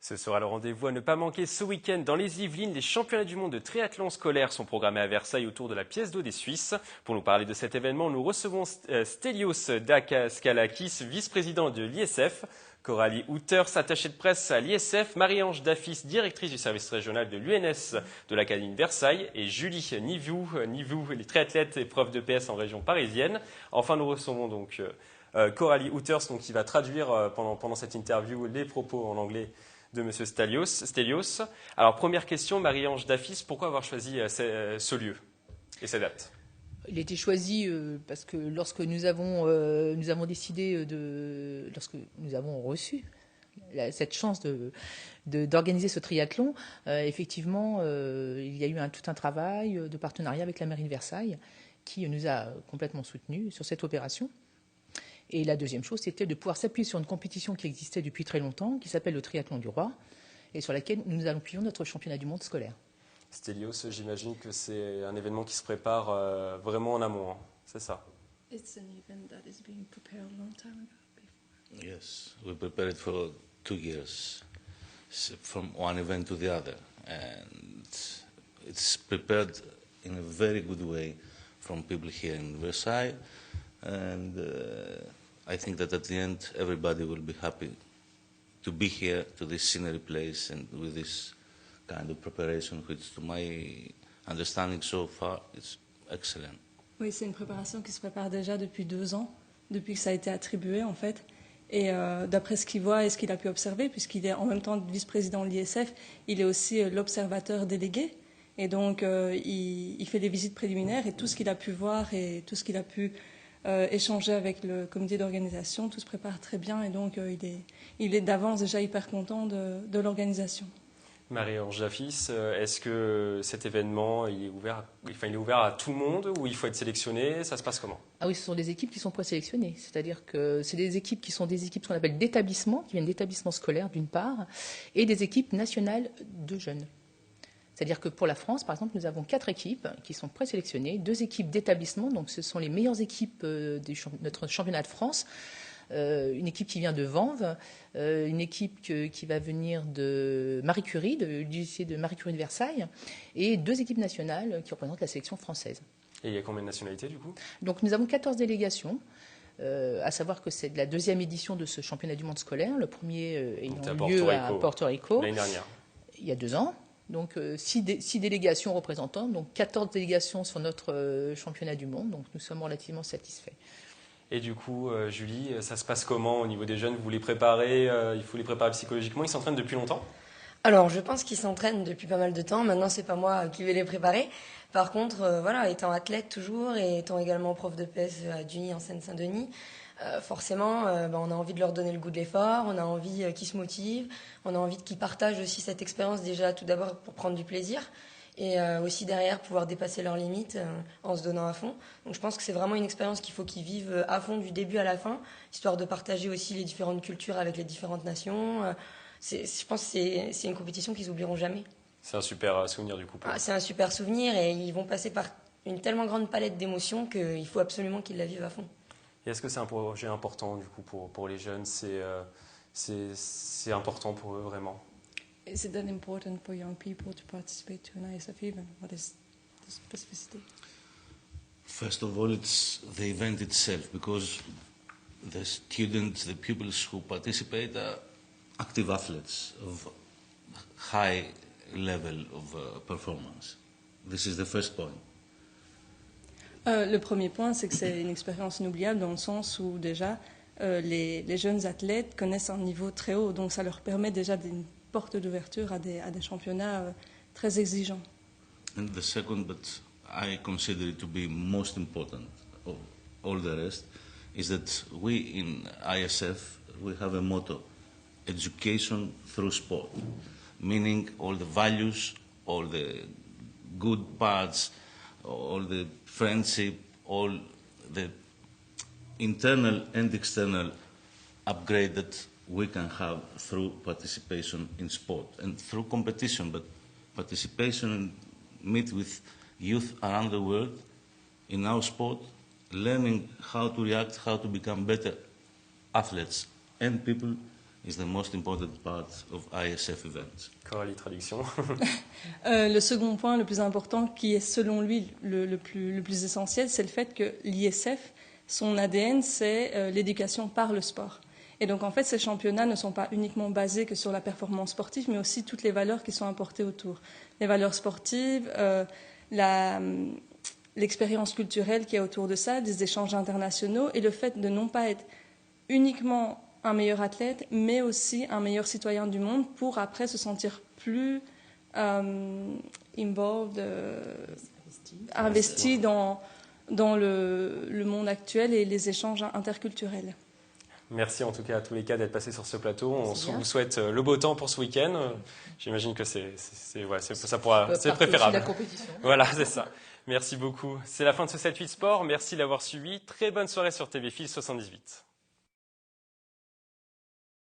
Ce sera le rendez-vous à ne pas manquer ce week-end dans les Yvelines. Les championnats du monde de triathlon scolaire sont programmés à Versailles autour de la pièce d'eau des Suisses. Pour nous parler de cet événement, nous recevons Stelios Dakaskalakis, vice-président de l'ISF, Coralie Houters, attachée de presse à l'ISF, Marie-Ange Dafis, directrice du service régional de l'UNS de l'Académie de Versailles, et Julie Nivou, les triathlètes et profs de PS en région parisienne. Enfin, nous recevons donc Coralie Houters, qui va traduire pendant cette interview les propos en anglais de M. Stelios. Alors, première question, Marie-Ange Dafis, pourquoi avoir choisi ce lieu et cette date? Il a été choisi parce que lorsque nous avons décidé lorsque nous avons reçu cette chance d'organiser ce triathlon, effectivement, il y a eu tout un travail de partenariat avec la mairie de Versailles qui nous a complètement soutenus sur cette opération. Et la deuxième chose, c'était de pouvoir s'appuyer sur une compétition qui existait depuis très longtemps, qui s'appelle le Triathlon du Roi, et sur laquelle nous appuyons notre championnat du monde scolaire. Stelios, j'imagine que c'est un événement qui se prépare vraiment en amont, hein. C'est ça? It's an event that is being prepared a long time ago before. Yes, we prepared it for 2 years, from one event to the other, and it's prepared in a very good way from people here in Versailles. And I think that at the end, everybody will be happy to be here, to this scenery place, and with this kind of preparation, which, to my understanding so far, is excellent. Oui, c'est une préparation qui se prépare déjà depuis 2 ans, depuis que ça a été attribué, en fait. Et d'après ce qu'il voit et ce qu'il a pu observer, puisqu'il est en même temps vice-président de l'ISF, il est aussi l'observateur délégué. Et donc, il fait des visites préliminaires, et tout ce qu'il a pu voir et tout ce qu'il a pu échanger avec le comité d'organisation, tout se prépare très bien, et donc il est d'avance déjà hyper content de l'organisation. Marie-Ange Dafis, est-ce que cet événement il est ouvert à tout le monde ou il faut être sélectionné? Ça se passe comment? Ah oui, ce sont des équipes qui sont présélectionnées, c'est-à-dire que c'est des équipes qui sont des équipes qu'on appelle d'établissements, qui viennent d'établissements scolaires d'une part, et des équipes nationales de jeunes. C'est-à-dire que pour la France, par exemple, nous avons 4 équipes qui sont présélectionnées, 2 équipes d'établissement, donc ce sont les meilleures équipes de notre championnat de France, une équipe qui vient de Vanves, une équipe qui va venir de Marie Curie, du lycée de Marie Curie de Versailles, et 2 équipes nationales qui représentent la sélection française. Et il y a combien de nationalités du coup? Donc nous avons 14 délégations. À savoir que c'est la 2e édition de ce championnat du monde scolaire, le premier ayant lieu à Porto Rico l'année dernière. Il y a 2 ans. Donc 6 délégations représentantes, donc 14 délégations sur notre championnat du monde, donc nous sommes relativement satisfaits. Et du coup, Julie, ça se passe comment au niveau des jeunes? Vous les préparez, il faut les préparer psychologiquement, ils s'entraînent depuis longtemps? Alors, je pense qu'ils s'entraînent depuis pas mal de temps. Maintenant, c'est pas moi qui vais les préparer. Par contre, voilà, étant athlète toujours et étant également prof de PS à Duny en Seine-Saint-Denis, forcément, on a envie de leur donner le goût de l'effort, on a envie qu'ils se motivent, on a envie qu'ils partagent aussi cette expérience déjà tout d'abord pour prendre du plaisir et aussi derrière pouvoir dépasser leurs limites en se donnant à fond. Donc je pense que c'est vraiment une expérience qu'il faut qu'ils vivent à fond du début à la fin, histoire de partager aussi les différentes cultures avec les différentes nations. Je pense que c'est une compétition qu'ils n'oublieront jamais. C'est un super souvenir du coup. C'est un super souvenir et ils vont passer par une tellement grande palette d'émotions qu'il faut absolument qu'ils la vivent à fond. Et est-ce que c'est un projet important du coup pour les jeunes? C'est important pour eux vraiment? Is it that important for young people to participate to an ISF event? What is the specificity? First of all, it's the event itself, because the students, the pupils who participate are active athletes of high level of performance. This is the first point. Le premier point, c'est que c'est une expérience inoubliable dans le sens où déjà les jeunes athlètes connaissent un niveau très haut, donc ça leur permet déjà d'une porte d'ouverture à des championnats très exigeants. And the second, but I consider it to be most important of all the rest, is that we in ISF, we have a motto, education through sport, meaning all the values, all the good parts, all the friendship, all the internal and external upgrade that we can have through participation in sport and through competition, but participation and meet with youth around the world in our sport, learning how to react, how to become better athletes and people, is the most important part of ISF events. Coralie, traduction. Le second point, le plus important, qui est selon lui le plus essentiel, c'est le fait que l'ISF, son ADN, c'est l'éducation par le sport. Et donc en fait, ces championnats ne sont pas uniquement basés que sur la performance sportive, mais aussi toutes les valeurs qui sont apportées autour. Les valeurs sportives, l'expérience culturelle qui est autour de ça, des échanges internationaux, et le fait de non pas être uniquement un meilleur athlète, mais aussi un meilleur citoyen du monde pour après se sentir plus involved, investi dans le monde actuel et les échanges interculturels. Merci en tout cas à tous les cas d'être passés sur ce plateau. On vous souhaite le beau temps pour ce week-end. J'imagine que ça pourra, c'est préférable. La compétition. Voilà, c'est ça. Merci beaucoup. C'est la fin de ce 7-8 Sport. Merci de l'avoir suivi. Très bonne soirée sur TV Fil 78.